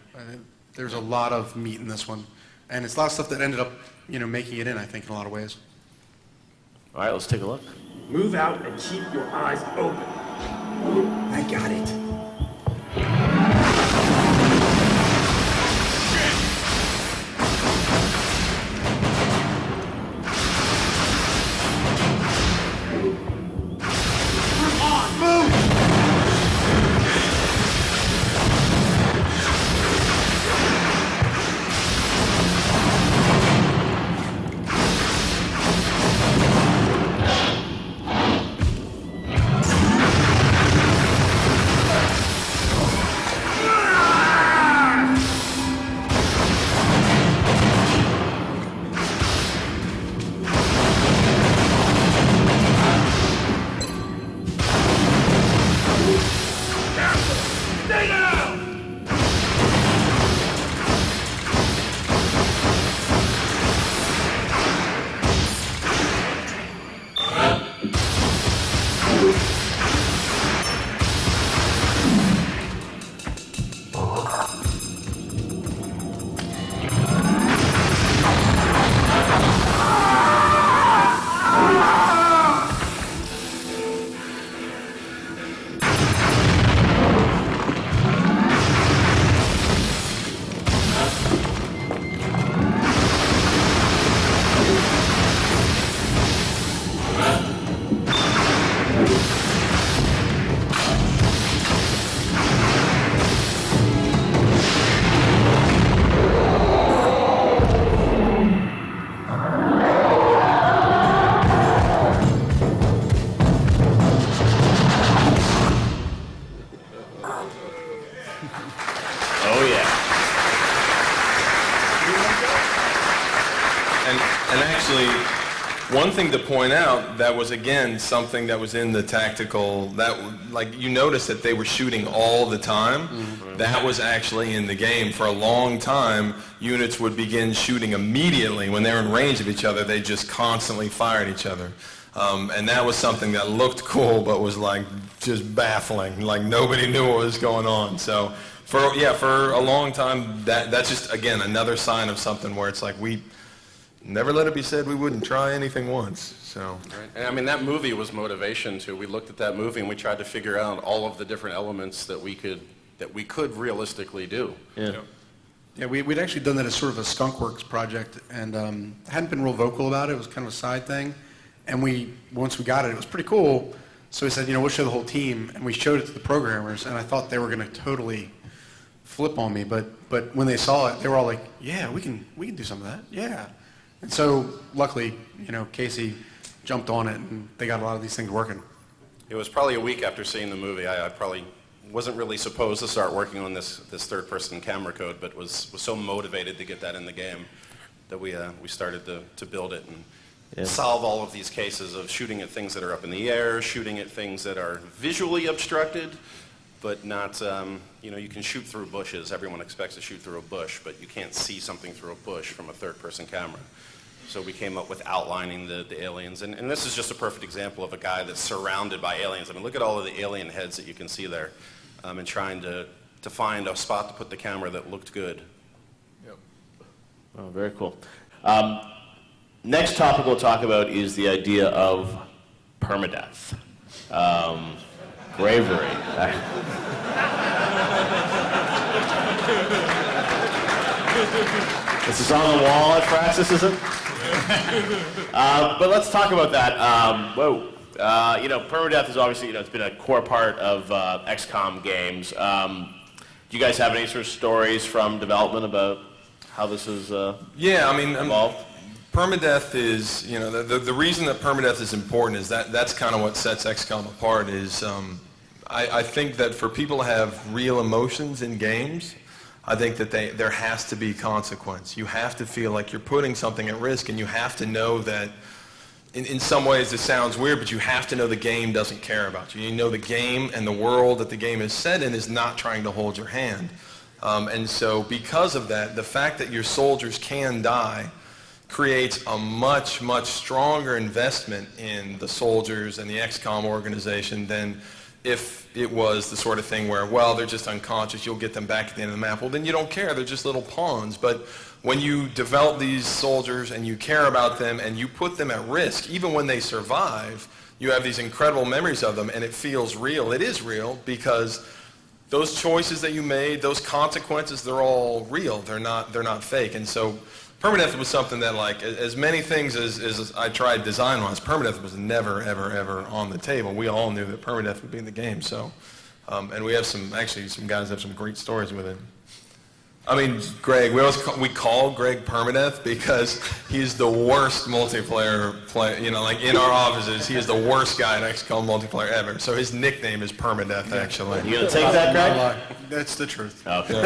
there's a lot of meat in this one. And it's a lot of stuff that ended up, you know, making it in, I think, in a lot of ways. All right, let's take a look. Move out and keep your eyes open. I got it. And actually, one thing to point out that was, again, something that was in the tactical, that, like, you notice that they were shooting all the time. That was actually in the game. For a long time, units would begin shooting immediately. When they were in range of each other, they just constantly fired each other. And that was something that looked cool, but was, like, just baffling. Like, nobody knew what was going on. So, for a long time, that's just, again, another sign of something where it's like, we never let it be said we wouldn't try anything once, so. Right. And I mean, that movie was motivation too. We looked at that movie and we tried to figure out all of the different elements that we could realistically do. Yeah. Yeah, we'd actually done that as sort of a skunkworks project, and hadn't been real vocal about it. It was kind of a side thing. And once we got it, it was pretty cool. So we said, we'll show the whole team, and we showed it to the programmers, and I thought they were going to totally flip on me, but when they saw it, they were all like, yeah, we can do some of that, yeah. And so, luckily, Casey jumped on it, and they got a lot of these things working. It was probably a week after seeing the movie. I probably wasn't really supposed to start working on this third-person camera code, but was so motivated to get that in the game that we started to build it and solve all of these cases of shooting at things that are up in the air, shooting at things that are visually obstructed, but not, you can shoot through bushes. Everyone expects to shoot through a bush, but you can't see something through a bush from a third-person camera. So we came up with outlining the aliens. And this is just a perfect example of a guy that's surrounded by aliens. I mean, look at all of the alien heads that you can see there, and trying to find a spot to put the camera that looked good. Yep. Oh, very cool. Next topic we'll talk about is the idea of permadeath. Bravery. This is on the wall at Praxis, is it? But let's talk about that. Permadeath is obviously, it's been a core part of XCOM games. Do you guys have any sort of stories from development about how this is evolved? Permadeath is, the reason that permadeath is important is that's kind of what sets XCOM apart is, I think that for people to have real emotions in games, I think that there has to be consequence. You have to feel like you're putting something at risk, and you have to know that, in some ways this sounds weird, but you have to know the game doesn't care about you. You know the game and the world that the game is set in is not trying to hold your hand. And so because of that, the fact that your soldiers can die creates a much, much stronger investment in the soldiers and the XCOM organization than if it was the sort of thing where, well, they're just unconscious, you'll get them back at the end of the map. Well, then you don't care, they're just little pawns. But when you develop these soldiers and you care about them and you put them at risk, even when they survive, you have these incredible memories of them and it feels real. It is real because those choices that you made, those consequences, they're all real. They're not fake. And so permadeath was something that, like, as many things as I tried design-wise, permadeath was never, ever, ever on the table. We all knew that permadeath would be in the game, so. And we have some guys have some great stories with it. I mean, Greg, we call Greg Permadeath because he's the worst multiplayer player, like in our offices, he is the worst guy in XCOM multiplayer ever. So his nickname is Permadeath, actually. You gonna take that, Greg? That's the truth. Okay.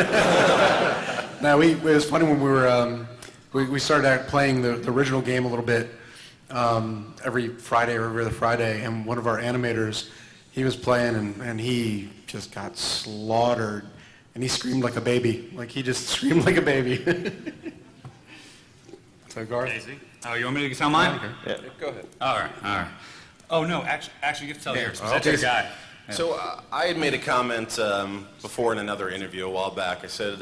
Now, it was funny when we were, we started out playing the original game a little bit every Friday or every other Friday, and one of our animators, he was playing, and he just got slaughtered, and he screamed like a baby. Like, he just screamed like a baby. So, Garth? Daisy. Oh, you want me to tell mine? Yeah. Go ahead. All right. Oh, no, actually you get to tell yours. Oh, That's your Jason. guy. Yeah. So I had made a comment before in another interview a while back. I said,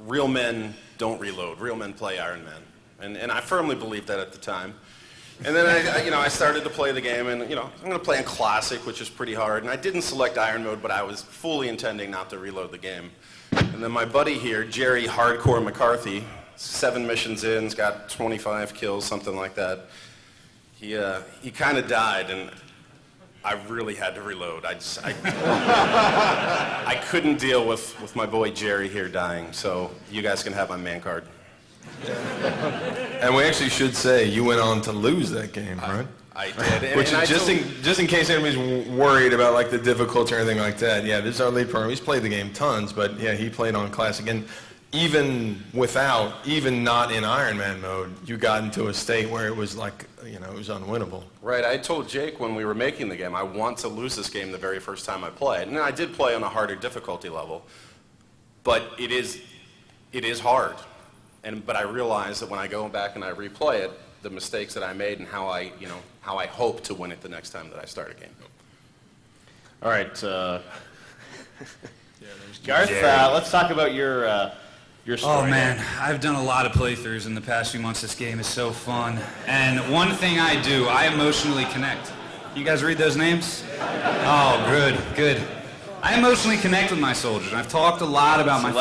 real men don't reload. Real men play Iron Man. And I firmly believed that at the time. And then I started to play the game, and I'm going to play in Classic, which is pretty hard. And I didn't select Iron Mode, but I was fully intending not to reload the game. And then my buddy here, Jerry Hardcore McCarthy, 7 missions in, has got 25 kills, something like that. He kind of died, and I really had to reload. I couldn't deal with my boy Jerry here dying, so you guys can have my man card. And we actually should say you went on to lose that game, right? I did. Which is just in case anybody's worried about like the difficulty or anything like that. Yeah, this is our lead program. He's played the game tons, but yeah, he played on Classic. And even not in Iron Man mode, you got into a state where it was like, it was unwinnable. Right, I told Jake when we were making the game, I want to lose this game the very first time I play. And I did play on a harder difficulty level, but it is hard. But I realize that when I go back and I replay it, the mistakes that I made and how I hope to win it the next time that I start a game. All right, Garth, let's talk about your story. Oh man, I've done a lot of playthroughs in the past few months. This game is so fun. And one thing I do, I emotionally connect. You guys read those names? Oh, good. I emotionally connect with my soldiers. I've talked a lot about my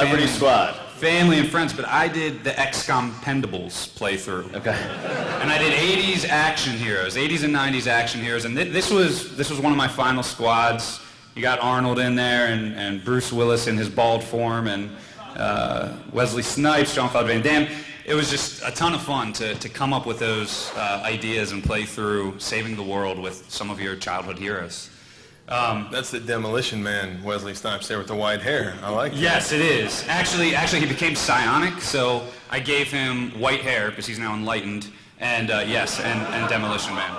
family and friends, but I did the XCOM Pendables playthrough. Okay. And I did 80s action heroes, 80s and 90s action heroes, and this was one of my final squads. You got Arnold in there, and Bruce Willis in his bald form, and Wesley Snipes, Jean-Claude Van Damme. It was just a ton of fun to come up with those ideas and play through saving the world with some of your childhood heroes. That's the Demolition Man, Wesley Snipes there with the white hair. I like that. Yes, it is. Actually, he became psionic, so I gave him white hair because he's now enlightened. And yes, and Demolition Man.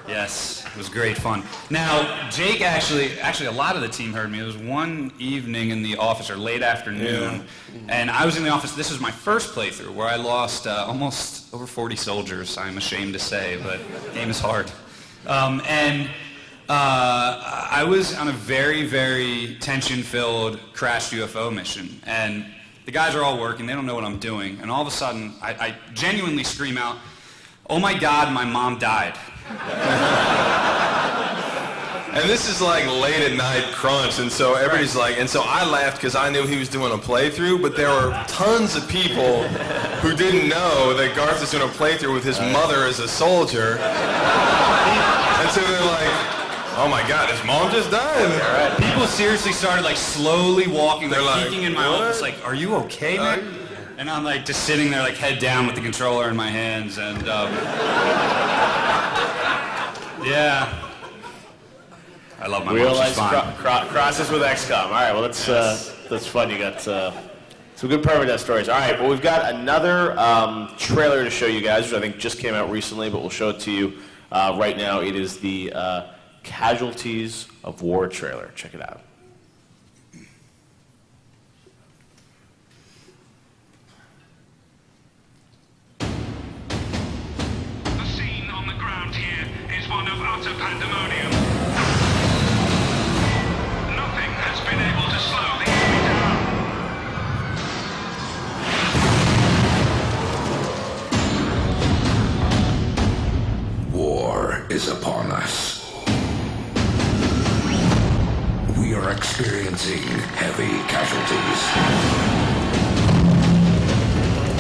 Yes, it was great fun. Now, Jake actually a lot of the team heard me. It was one evening in the office, or late afternoon, and I was in the office. This was my first playthrough where I lost almost over 40 soldiers, I'm ashamed to say, but the game is hard. I was on a very, very tension-filled crashed UFO mission, and the guys are all working, they don't know what I'm doing, and all of a sudden, I genuinely scream out, "Oh my God, my mom died." And this is like late at night crunch, and so everybody's like, and so I laughed because I knew he was doing a playthrough, but there were tons of people who didn't know that Garth was doing a playthrough with his mother as a soldier. And so they're like, "Oh my God, his mom just died." People seriously started like slowly walking, They're like, peeking in my "What?" office, like, "Are you okay, man?" And I'm like just sitting there like head down with the controller in my hands, and yeah. I love my Real mom, she's life fine. crosses with XCOM. All right, well, that's fun. You got some good Perma-death stories. All right, well, we've got another trailer to show you guys, which I think just came out recently, but we'll show it to you right now. It is the Casualties of War trailer. Check it out. The scene on the ground here is one of utter pandemonium. Nothing has been able to slow the enemy down. War is upon us. We are experiencing heavy casualties.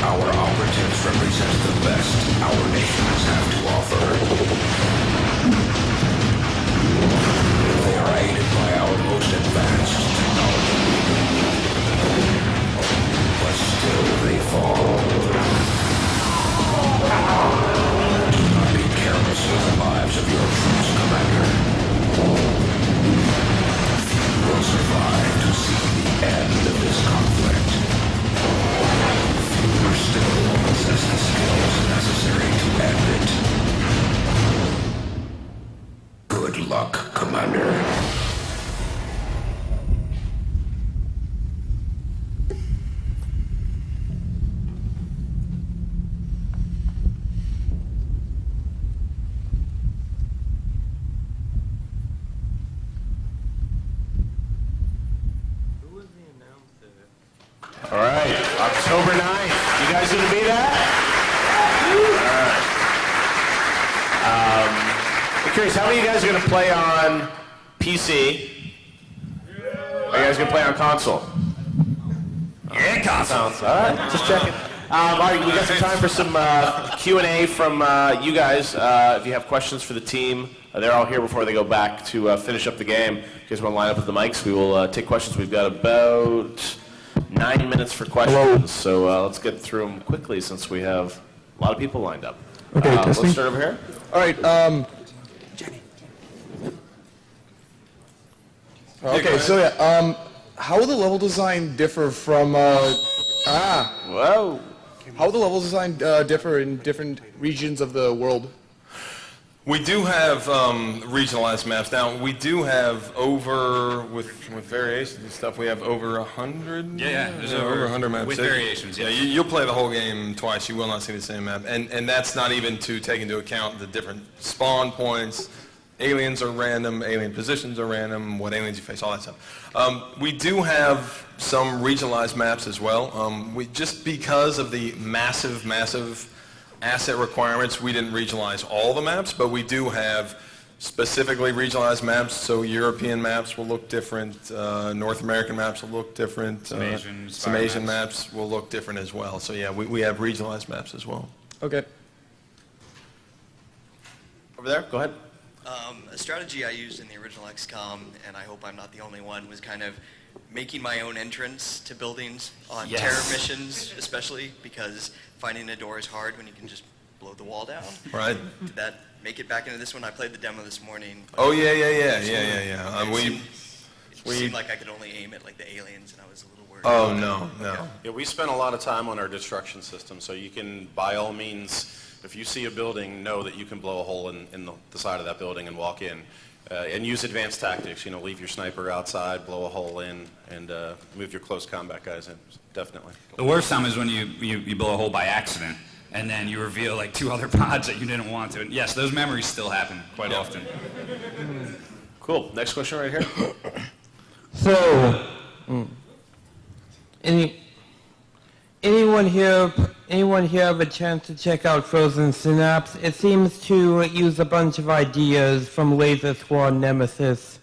Our operatives represent the best our nations have to offer. They are aided by our most advanced technology. But still they fall. Do not be careless with the lives of your troops, Commander. Few will survive to see the end of this conflict. Fewer still will possess the skills necessary to end it. Good luck, Commander. All right, October 9th. You guys going to be there? All right. I'm curious, how many of you guys are going to play on PC? Are you guys going to play on console? Yeah, console. All right, just checking. All right, we got some time for some Q&A from you guys. If you have questions for the team, they're all here before they go back to finish up the game. If you guys want to line up with the mics, we will take questions. We've got about 9 minutes for questions, so let's get through them quickly since we have a lot of people lined up. Okay, Let's testing. start over here. All right. Okay, so yeah. how will the level design differ from, Whoa. how will the level design differ in different regions of the world? We do have regionalized maps. Now, we do have with variations and stuff, we have over 100? Yeah, there's over 100 maps. With variations, yeah. You'll play the whole game twice. You will not see the same map. And that's not even to take into account the different spawn points. Aliens are random, alien positions are random, what aliens you face, all that stuff. We do have some regionalized maps as well. Just because of the massive asset requirements, we didn't regionalize all the maps, but we do have specifically regionalized maps, so European maps will look different, North American maps will look different, some Asian maps will look different as well. So yeah, we have regionalized maps as well. Okay. Over there, go ahead. A strategy I used in the original XCOM, and I hope I'm not the only one, was kind of making my own entrance to buildings on terror missions, especially because finding a door is hard when you can just blow the wall down. Right. Did that make it back into this one? I played the demo this morning. Oh yeah. It seemed like I could only aim at like the aliens, and I was a little worried. Oh no. Yeah, we spent a lot of time on our destruction system, so you can, by all means, if you see a building, know that you can blow a hole in the side of that building and walk in. And use advanced tactics, leave your sniper outside, blow a hole in, and move your close combat guys in, definitely. The worst time is when you blow a hole by accident, and then you reveal like 2 other pods that you didn't want to. And yes, those memories still happen quite often. Cool. Next question right here. So, anyone here have a chance to check out Frozen Synapse? It seems to use a bunch of ideas from Laser Squad Nemesis.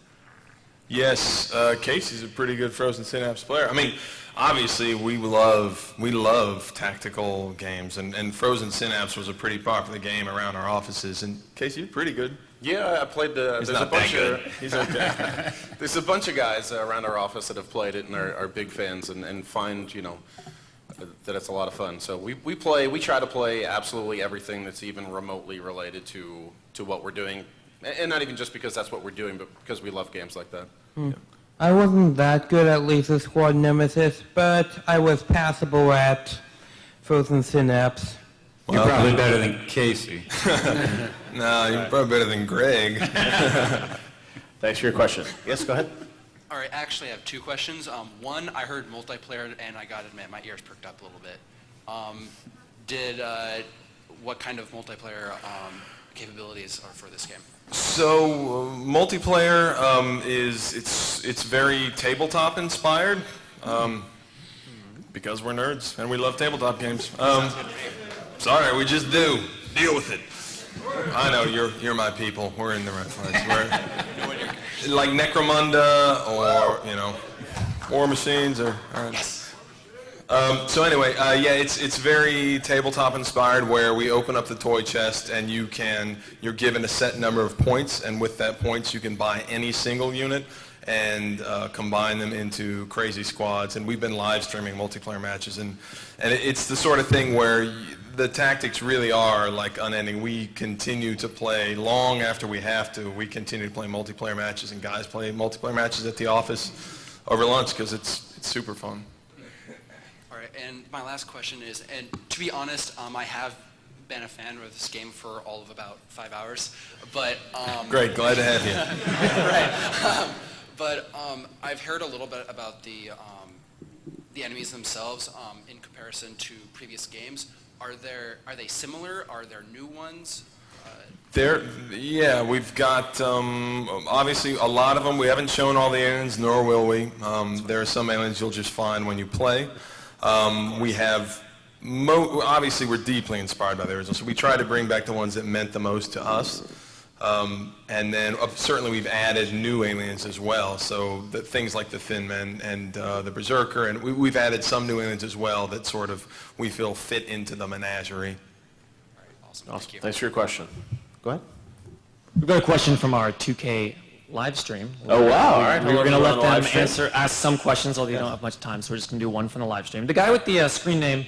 Yes, Casey's a pretty good Frozen Synapse player. I mean, obviously we love tactical games, and Frozen Synapse was a pretty popular game around our offices. And Casey, you're pretty good. Yeah, I played He's not that good. He's okay. There's a bunch of guys around our office that have played it and are big fans and find, that it's a lot of fun. So we try to play absolutely everything that's even remotely related to what we're doing. And not even just because that's what we're doing, but because we love games like that. Yeah. I wasn't that good at Laser Squad Nemesis, but I was passable at Frozen Synapse. You're probably better than Casey. No, you're probably better than Greg. Thanks for your question. Yes, go ahead. All right, actually I have 2 questions. One, I heard multiplayer, and I gotta admit, my ears perked up a little bit. What kind of multiplayer capabilities are for this game? So multiplayer it's very tabletop inspired because we're nerds and we love tabletop games. Sorry, we just do. Deal with it. I know you're my people. We're in the right place. We're like Necromunda or War Machines or. Yes. So anyway, it's very tabletop inspired, where we open up the toy chest and you're given a set number of points, and with that points you can buy any single unit and combine them into crazy squads. And we've been live streaming multiplayer matches, and it's the sort of thing where the tactics really are like unending. We continue to play long after we have to. We continue to play multiplayer matches, and guys play multiplayer matches at the office over lunch because it's super fun. And my last question is, and to be honest, I have been a fan of this game for all of about 5 hours, but... Great, glad to have you. Right. But I've heard a little bit about the enemies themselves in comparison to previous games. Are they similar? Are there new ones? We've got, obviously, a lot of them. We haven't shown all the aliens, nor will we. There are some aliens you'll just find when you play. We have, obviously we're deeply inspired by the original, so we try to bring back the ones that meant the most to us. And then certainly we've added new aliens as well, so things like the Thin Men and the Berserker, and we've added some new aliens as well that sort of we feel fit into the menagerie. All right, awesome. Awesome. Thanks for your question. Go ahead. We've got a question from our 2K live stream. Oh, wow. All right. We were going to let them ask some questions, although you don't have much time, so we're just going to do one from the live stream. The guy with the screen name,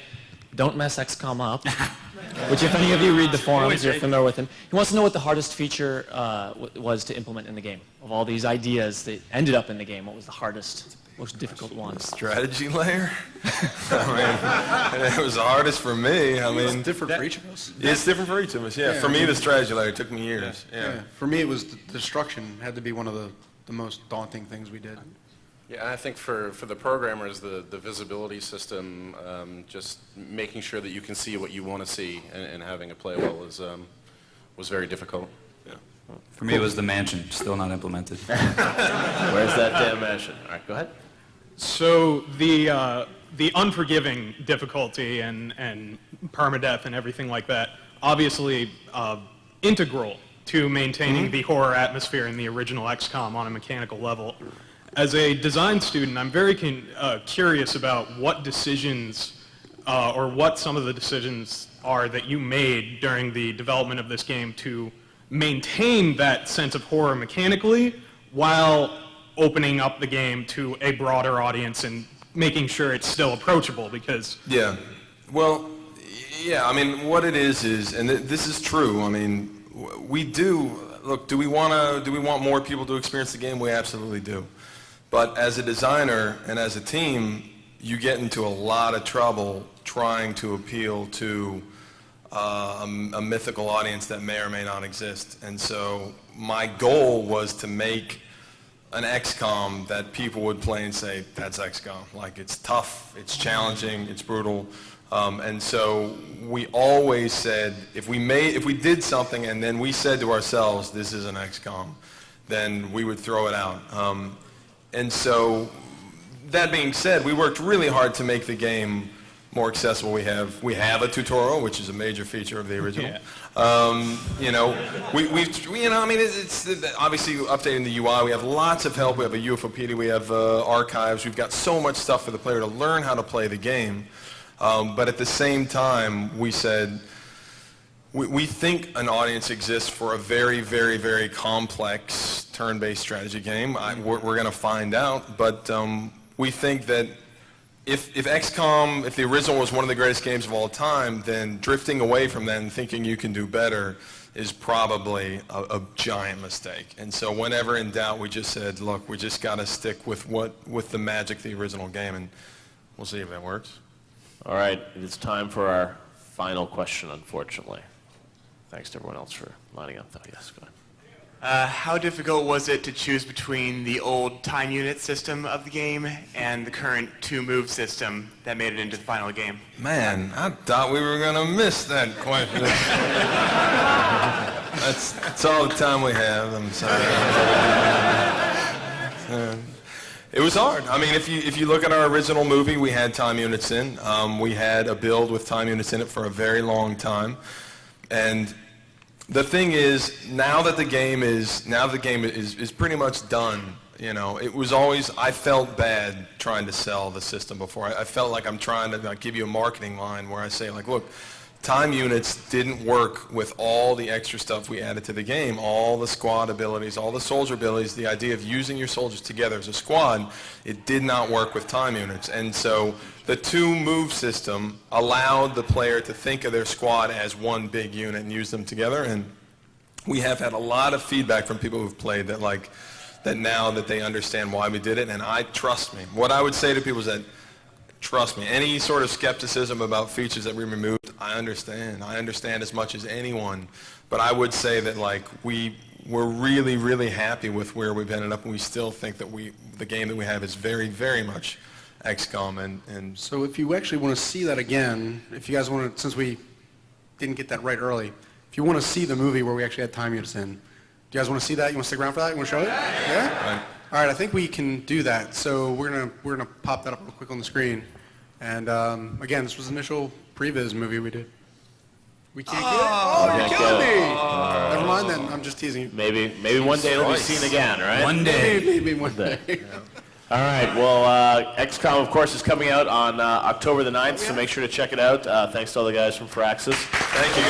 Don't Mess XCOM Up, which if any of you read the forums, you're familiar with him. He wants to know what the hardest feature was to implement in the game. Of all these ideas that ended up in the game, what was the hardest most difficult one? Strategy layer? I mean, it was the hardest for me. I mean, It's different for each of us. it's different for each of us, yeah. Yeah, For I me, mean- the strategy layer took me years, Yeah. For me, it was the destruction had to be one of the most daunting things we did. Yeah, I think for the programmers, the visibility system, just making sure that you can see what you want to see and having it play well was very difficult. For me, it was the mansion, still not implemented. Where's that damn mansion? All right, go ahead. So the unforgiving difficulty and perma-death and everything like that, obviously integral to maintaining the horror atmosphere in the original XCOM on a mechanical level. As a design student, I'm very curious about what decisions or what some of the decisions are that you made during the development of this game to maintain that sense of horror mechanically while opening up the game to a broader audience and making sure it's still approachable, because Yeah. Well, yeah, I mean, what it is, and this is true, I mean, we do, look, do we want more people to experience the game? We absolutely do. But as a designer and as a team, you get into a lot of trouble trying to appeal to a mythical audience that may or may not exist. And so my goal was to make an XCOM that people would play and say, that's XCOM. Like, it's tough, it's challenging, it's brutal. And so we always said, if we did something and then we said to ourselves, this is an XCOM, then we would throw it out. And so, that being said, we worked really hard to make the game more accessible. We have a tutorial, which is a major feature of the original. You know, I mean, it's obviously updating the UI. We have lots of help. We have a UFOpedia. We have archives. We've got so much stuff for the player to learn how to play the game. But at the same time, we said, we think an audience exists for a very, very, very complex turn-based strategy game. We're going to find out, but we think that if XCOM, if the original was one of the greatest games of all time, then drifting away from that and thinking you can do better is probably a giant mistake. And so whenever in doubt, we just said, look, we just got to stick with the magic of the original game, and we'll see if that works. All right, it's time for our final question, unfortunately. Thanks to everyone else for lining up, though. Yes, go ahead. How difficult was it to choose between the old time unit system of the game and the current two-move system that made it into the final game? Man, I thought we were going to miss that question. That's all the time we have. I'm sorry. It was hard. I mean, if you look at our original movie, we had time units in. We had a build with time units in it for a very long time. And the thing is, now that the game is pretty much done, you know, it was always, I felt bad trying to sell the system before. I felt like I'm trying to give you a marketing line where I say, like, look, time units didn't work with all the extra stuff we added to the game, all the squad abilities, all the soldier abilities, the idea of using your soldiers together as a squad. It did not work with time units. And so the two-move system allowed the player to think of their squad as one big unit and use them together. And we have had a lot of feedback from people who've played that, like, that now that they understand why we did it. And trust me, what I would say to people is that, trust me, any sort of skepticism about features that we removed, I understand. I understand as much as anyone. But I would say that, like, we're really, really happy with where we've ended up, and we still think that the game that we have is very, very much XCOM. And So if you actually want to see that again, if you guys want to, since we didn't get that right early, if you want to see the movie where we actually had time units in, do you guys want to see that? You want to stick around for that? You want to show it? Yeah? Right. All right, I think we can do that. So we're gonna pop that up real quick on the screen. And again, this was the initial previs movie we did. We can't get it? Oh, you killed me! Never mind then, I'm just teasing you. Maybe one day it'll be seen again, right? One day. Maybe one day. All right, well, XCOM, of course, is coming out on October the 9th, so make sure to check it out. Thanks to all the guys from Firaxis. Thank you.